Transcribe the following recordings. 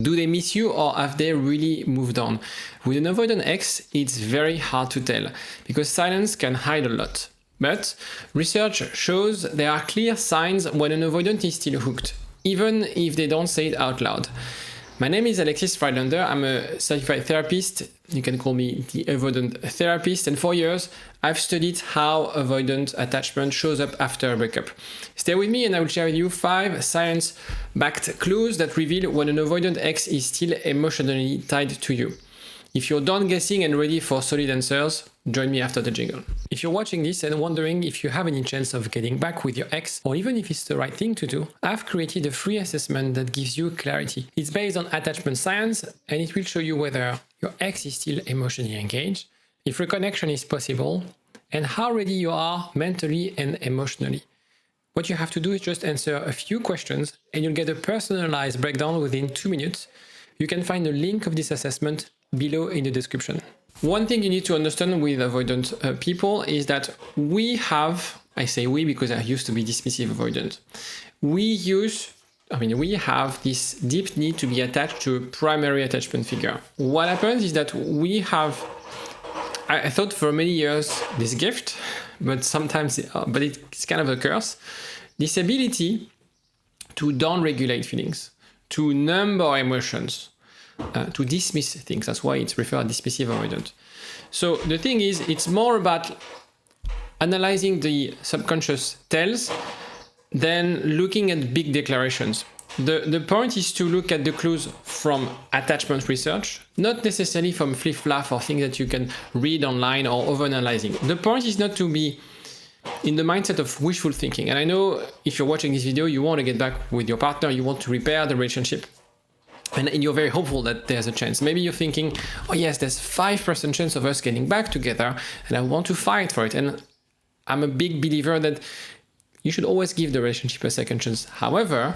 Do they miss you or have they really moved on? With an avoidant ex, it's very hard to tell because silence can hide a lot. But research shows there are clear signs when an avoidant is still hooked, even if they don't say it out loud. My name is Alexis Friedlander. I'm a certified therapist. You can call me the avoidant therapist. And for years, I've studied how avoidant attachment shows up after a breakup. Stay with me and I will share with you 5 science-backed clues that reveal when an avoidant ex is still emotionally tied to you. If you're done guessing and ready for solid answers, join me after the jingle. If you're watching this and wondering if you have any chance of getting back with your ex, or even if it's the right thing to do, I've created a free assessment that gives you clarity. It's based on attachment science, and it will show you whether your ex is still emotionally engaged, if reconnection is possible, and how ready you are mentally and emotionally. What you have to do is just answer a few questions, and you'll get a personalized breakdown within 2 minutes. You can find the link of this assessment below in the description. One thing you need to understand with avoidant people is that we have, I say we because I used to be dismissive avoidant. We have this deep need to be attached to a primary attachment figure. What happens is that we have, I thought for many years, this gift, but sometimes, but it's kind of a curse, this ability to down-regulate feelings, to numb our emotions, to dismiss things. That's why it's referred dismissive avoidant. So the thing is, it's more about analyzing the subconscious tells than looking at big declarations. The point is to look at the clues from attachment research, not necessarily from flip-flap or things that you can read online or overanalyzing. The point is not to be in the mindset of wishful thinking. And I know if you're watching this video, you want to get back with your partner, you want to repair the relationship. And you're very hopeful that there's a chance. Maybe you're thinking, oh yes, there's 5% chance of us getting back together and I want to fight for it. And I'm a big believer that you should always give the relationship a second chance. However,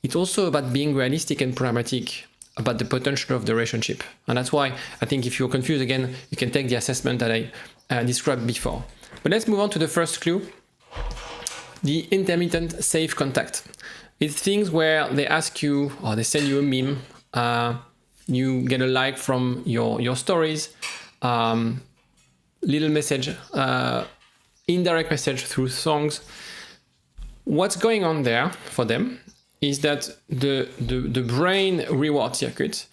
it's also about being realistic and pragmatic about the potential of the relationship. And that's why I think if you're confused again, you can take the assessment that I described before. But let's move on to the first clue, the intermittent safe contact. It's things where they ask you or they send you a meme, you get a like from your stories, little message, indirect message through songs. What's going on there for them is that the brain reward circuit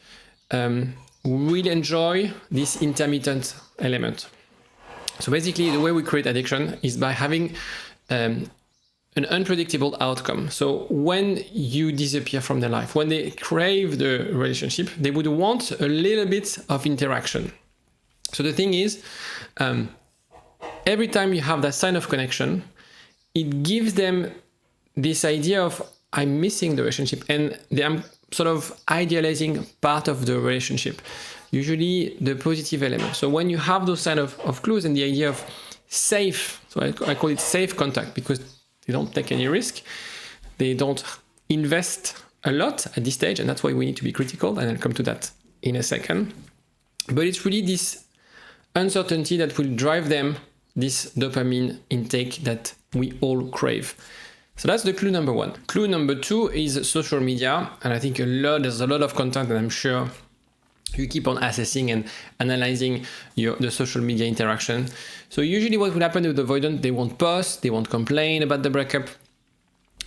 will enjoy this intermittent element. So basically the way we create addiction is by having an unpredictable outcome. So when you disappear from their life, when they crave the relationship, they would want a little bit of interaction. So the thing is, every time you have that sign of connection, it gives them this idea of, I'm missing the relationship, and I'm sort of idealizing part of the relationship, usually the positive element. So when you have those kind of clues and the idea of safe, so I call it safe contact because they don't take any risk. They don't invest a lot at this stage, and that's why we need to be critical, and I'll come to that in a second. But it's really this uncertainty that will drive them this dopamine intake that we all crave. So that's the clue number 1. Clue number 2 is social media, and I think there's a lot of content, and I'm sure you keep on assessing and analyzing the social media interaction. So usually what will happen with avoidant, they won't post, they won't complain about the breakup,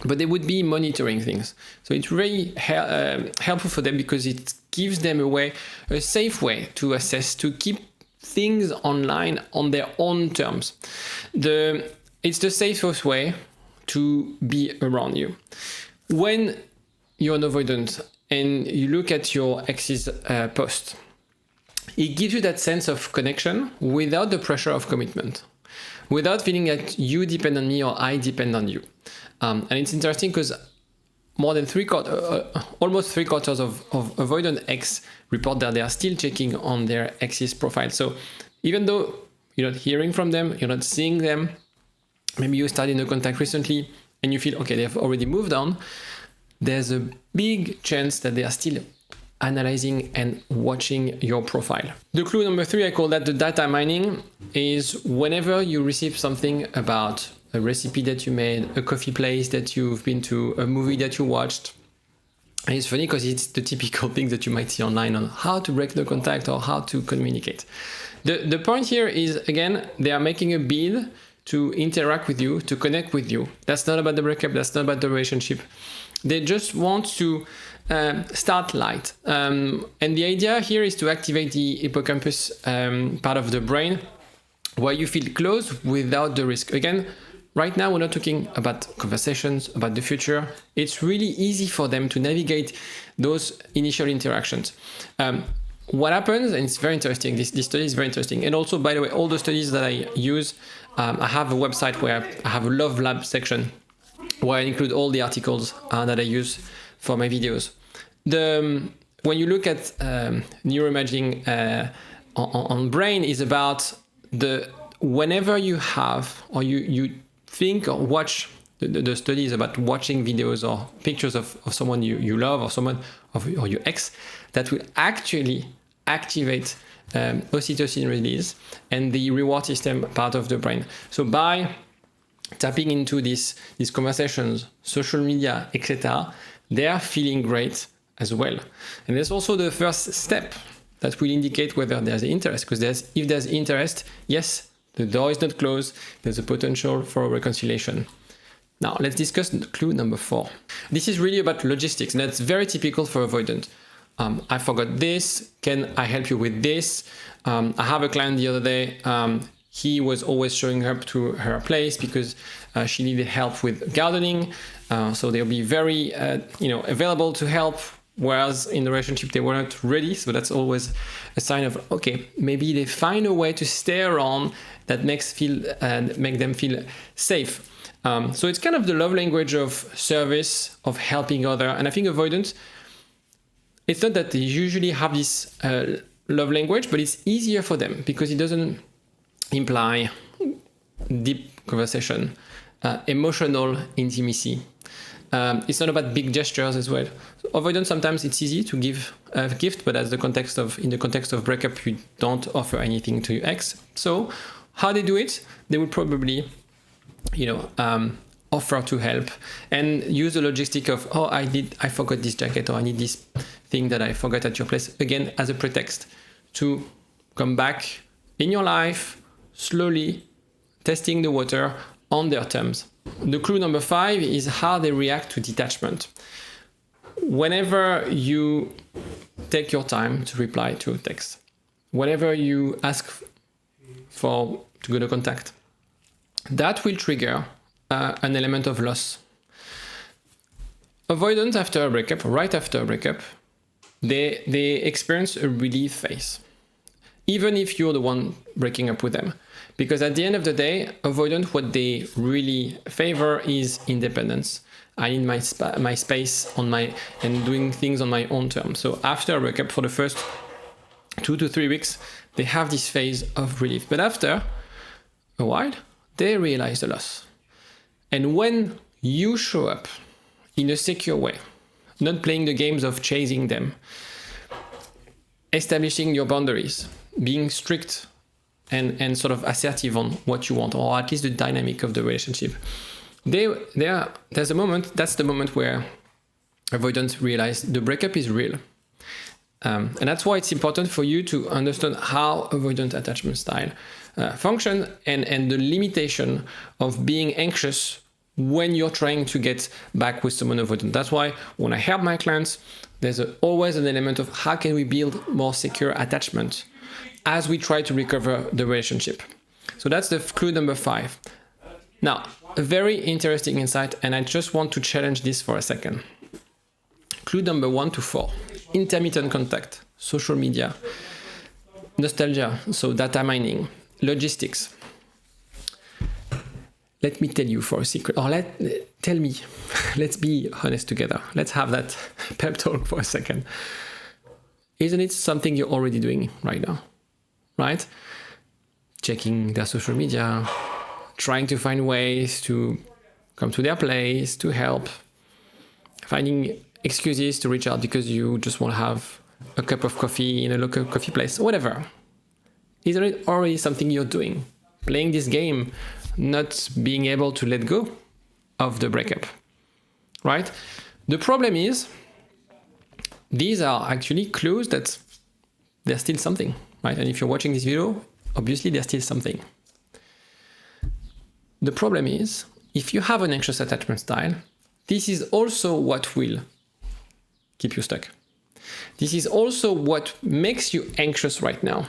but they would be monitoring things. So it's really helpful for them because it gives them a safe way to assess, to keep things online on their own terms. It's the safest way to be around you. When you're an avoidant and you look at your ex's post, it gives you that sense of connection without the pressure of commitment, without feeling that you depend on me or I depend on you. And it's interesting because almost 3/4 of avoidant ex report that they are still checking on their ex's profile. So even though you're not hearing from them, you're not seeing them, maybe you started a contact recently and you feel, okay, they've already moved on, there's a big chance that they are still analyzing and watching your profile. The clue number 3, I call that the data mining, is whenever you receive something about a recipe that you made, a coffee place that you've been to, a movie that you watched, And it's funny because it's the typical thing that you might see online on how to break the contact or how to communicate. The point here is, again, they are making a bid to interact with you, to connect with you. That's not about the breakup, that's not about the relationship. They just want to start light. And the idea here is to activate the hippocampus part of the brain where you feel close without the risk. Again, right now we're not talking about conversations, about the future. It's really easy for them to navigate those initial interactions. What happens, and it's very interesting, this study is very interesting. And also, by the way, all the studies that I use, I have a website where I have a Love Lab section where I include all the articles that I use for my videos. When you look at neuroimaging on brain, is about whenever you have, or you think or watch the studies about watching videos or pictures of someone you love or someone or your ex, that will actually activate oxytocin release and the reward system part of the brain. So by tapping into these conversations, social media, etc., they are feeling great as well. And that's also the first step that will indicate whether there's interest, because if there's interest, yes, the door is not closed, there's a potential for reconciliation. Now, let's discuss clue number 4. This is really about logistics, and that's very typical for avoidant. I forgot this, can I help you with this? I have a client the other day, he was always showing up to her place because she needed help with gardening. So they'll be very available to help, whereas in the relationship they were not ready. So that's always a sign of, okay, maybe they find a way to stay around that make them feel safe. So it's kind of the love language of service, of helping other. And I think avoidant, it's not that they usually have this love language, but it's easier for them because it doesn't imply deep conversation, emotional intimacy. It's not about big gestures as well. So avoidant, sometimes it's easy to give a gift, but in the context of breakup, you don't offer anything to your ex. So how they do it? They would probably, offer to help and use the logistic of, I forgot this jacket, or I need this thing that I forgot at your place, again, as a pretext to come back in your life, slowly testing the water on their terms. The clue number 5 is how they react to detachment. Whenever you take your time to reply to a text, whenever you ask to go to contact, that will trigger an element of loss. Avoidant after a breakup, right after a breakup, they experience a relief phase, even if you're the one breaking up with them. Because at the end of the day, avoidant, what they really favor is independence. I need my space and doing things on my own terms. So after a breakup, for the first 2 to 3 weeks, they have this phase of relief. But after a while, they realize the loss. And when you show up in a secure way, not playing the games of chasing them, establishing your boundaries, being strict and sort of assertive on what you want, or at least the dynamic of the relationship, that's the moment where avoidants realize the breakup is real. And that's why it's important for you to understand how avoidant attachment style function and the limitation of being anxious when you're trying to get back with someone avoidant. That's why when I help my clients, there's always an element of how can we build more secure attachment as we try to recover the relationship. So that's the clue number 5. Now, a very interesting insight, and I just want to challenge this for a second. Clue number 1 to 4, intermittent contact, social media, nostalgia, so data mining, logistics. Let me tell you for a secret, or tell me, let's be honest together. Let's have that pep talk for a second. Isn't it something you're already doing right now? Right? Checking their social media, trying to find ways to come to their place, to help, finding excuses to reach out because you just want to have a cup of coffee in a local coffee place, whatever. Isn't it already something you're doing? Playing this game, not being able to let go of the breakup, right? The problem is these are actually clues that there's still something, right? And if you're watching this video, obviously there's still something. The problem is, if you have an anxious attachment style, this is also what will keep you stuck. This is also what makes you anxious right now.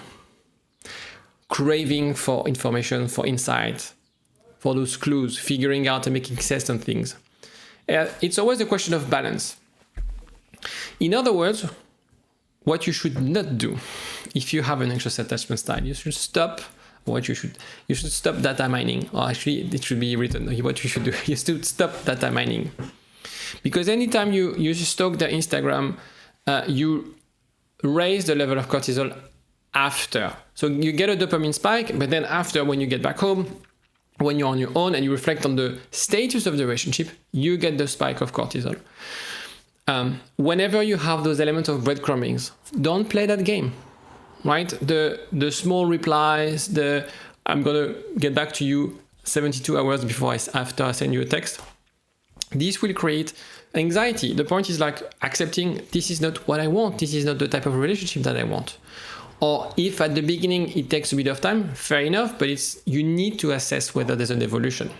Craving for information, for insight, for those clues, figuring out and making sense on things. It's always a question of balance. In other words, what you should not do if you have an anxious attachment style, you should stop stop data mining. Or actually, it should be written, what you should do, you should stop data mining. Because anytime you stalk their Instagram, you raise the level of cortisol after. So you get a dopamine spike, but then after, when you get back home, when you're on your own and you reflect on the status of the relationship, you get the spike of cortisol. Whenever you have those elements of breadcrumbings, don't play that game, right? The small replies, I'm gonna get back to you 72 hours after I send you a text. This will create anxiety. The point is like accepting this is not what I want. This is not the type of relationship that I want. Or if at the beginning it takes a bit of time, fair enough, but you need to assess whether there's an evolution.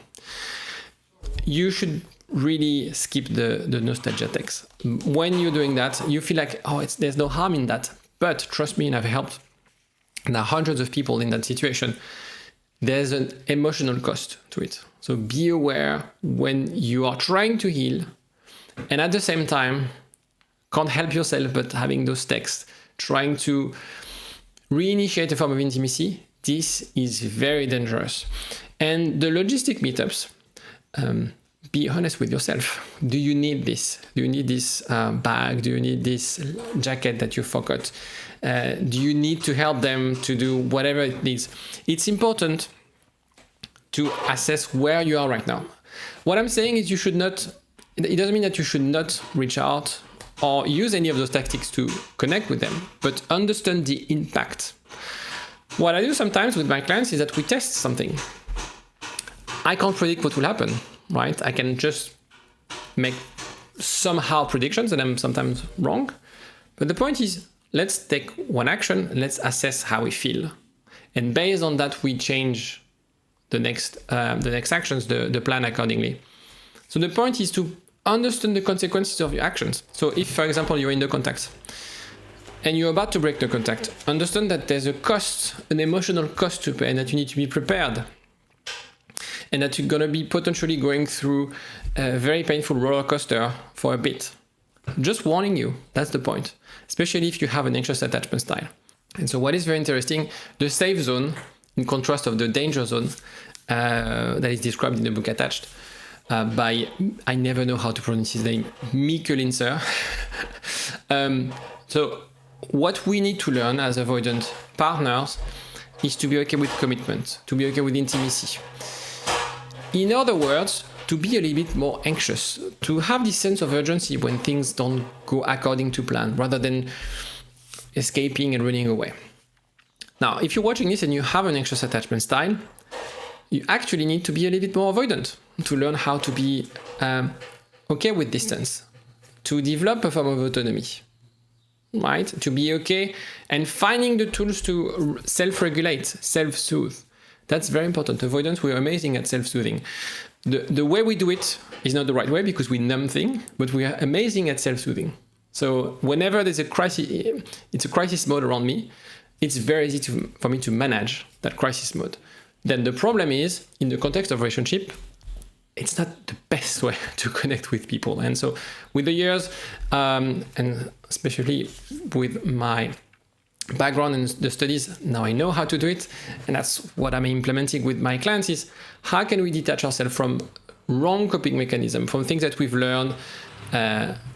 You should really skip the nostalgia text. When you're doing that, you feel like, there's no harm in that. But trust me, and I've helped now hundreds of people in that situation. There's an emotional cost to it. So be aware when you are trying to heal and at the same time can't help yourself but having those texts, trying to reinitiate a form of intimacy. This is very dangerous. And the logistic meetups, be honest with yourself. Do you need this? Do you need this bag? Do you need this jacket that you forgot? Do you need to help them to do whatever it needs? It's important to assess where you are right now. What I'm saying is it doesn't mean that you should not reach out or use any of those tactics to connect with them, but understand the impact. What I do sometimes with my clients is that we test something. I can't predict what will happen, right? I can just make somehow predictions and I'm sometimes wrong. But the point is, let's take one action, let's assess how we feel. And based on that, we change the next actions, the plan accordingly. So the point is to understand the consequences of your actions. So if, for example, you're in the contact and you're about to break the contact, understand that there's a cost, an emotional cost to pay, and that you need to be prepared. And that you're going to be potentially going through a very painful roller coaster for a bit. Just warning you, that's the point, especially if you have an anxious attachment style. And so what is very interesting, the safe zone, in contrast of the danger zone, that is described in the book attached by, I never know how to pronounce his name, Mikkel Linzer. So what we need to learn as avoidant partners is to be okay with commitment, to be okay with intimacy. In other words, to be a little bit more anxious, to have this sense of urgency when things don't go according to plan, rather than escaping and running away. Now, if you're watching this and you have an anxious attachment style, you actually need to be a little bit more avoidant, to learn how to be okay with distance, to develop a form of autonomy, right? To be okay and finding the tools to self-regulate, self-soothe. That's very important. Avoidance, we're amazing at self-soothing. The way we do it is not the right way because we numb things, but we are amazing at self-soothing. So whenever there's a crisis, it's a crisis mode around me, it's very easy for me to manage that crisis mode. Then the problem is, in the context of relationship, it's not the best way to connect with people. And so with the years, and especially with my background in the studies, now I know how to do it. And that's what I'm implementing with my clients is how can we detach ourselves from wrong coping mechanism, from things that we've learned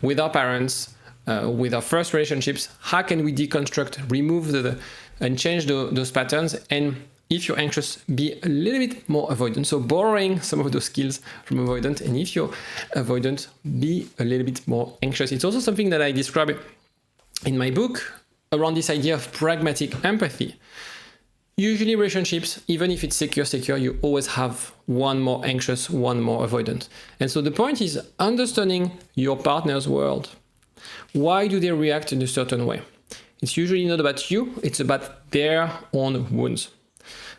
with our parents, with our first relationships. How can we deconstruct, remove and change those patterns? And if you're anxious, be a little bit more avoidant. So borrowing some of those skills from avoidant. And if you're avoidant, be a little bit more anxious. It's also something that I describe in my book around this idea of pragmatic empathy. Usually relationships, even if it's secure, you always have one more anxious, one more avoidant. And so the point is understanding your partner's world, Why do they react in a certain way? It's usually not about you, it's about their own wounds.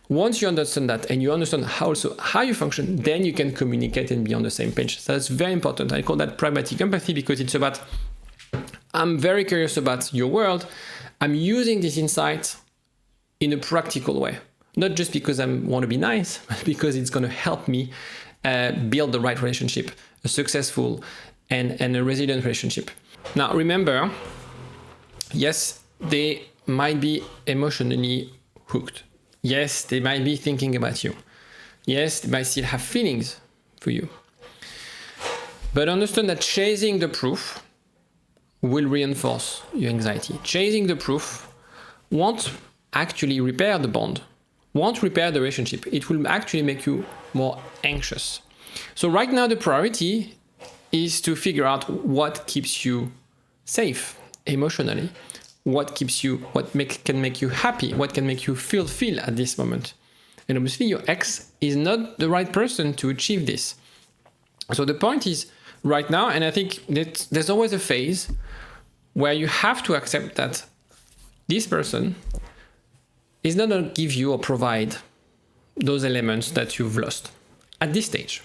Once you understand that and you understand how you function, then you can communicate and be on the same page. So that's very important. I call that pragmatic empathy because it's about, I'm very curious about your world. I'm using this insight in a practical way. Not just because I want to be nice, but because it's going to help me build the right relationship, a successful and a resilient relationship. Now, remember, yes, they might be emotionally hooked. Yes, they might be thinking about you. Yes, they might still have feelings for you. But understand that chasing the proof will reinforce your anxiety. Chasing the proof won't actually repair the bond, won't repair the relationship. It will actually make you more anxious. So right now, the priority is to figure out what keeps you safe emotionally. What keeps you, can make you happy, what can make you feel at this moment. And obviously your ex is not the right person to achieve this. So the point is right now, and I think that there's always a phase where you have to accept that this person is not going to give you or provide those elements that you've lost at this stage.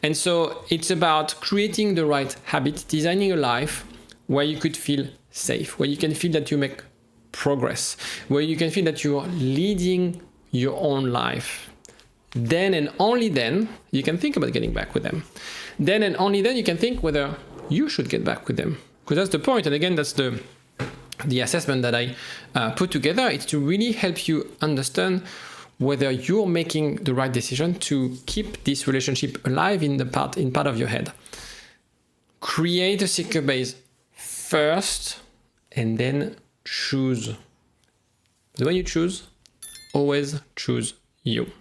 And so it's about creating the right habit, designing a life where you could feel safe, where you can feel that you make progress, where you can feel that you are leading your own life. Then and only then you can think about getting back with them. Then and only then you can think whether you should get back with them. Because that's the point. And again, that's the assessment that I put together. It's to really help you understand whether you're making the right decision to keep this relationship alive in part of your head. Create a secure base first, and then choose. But when you choose, always choose you.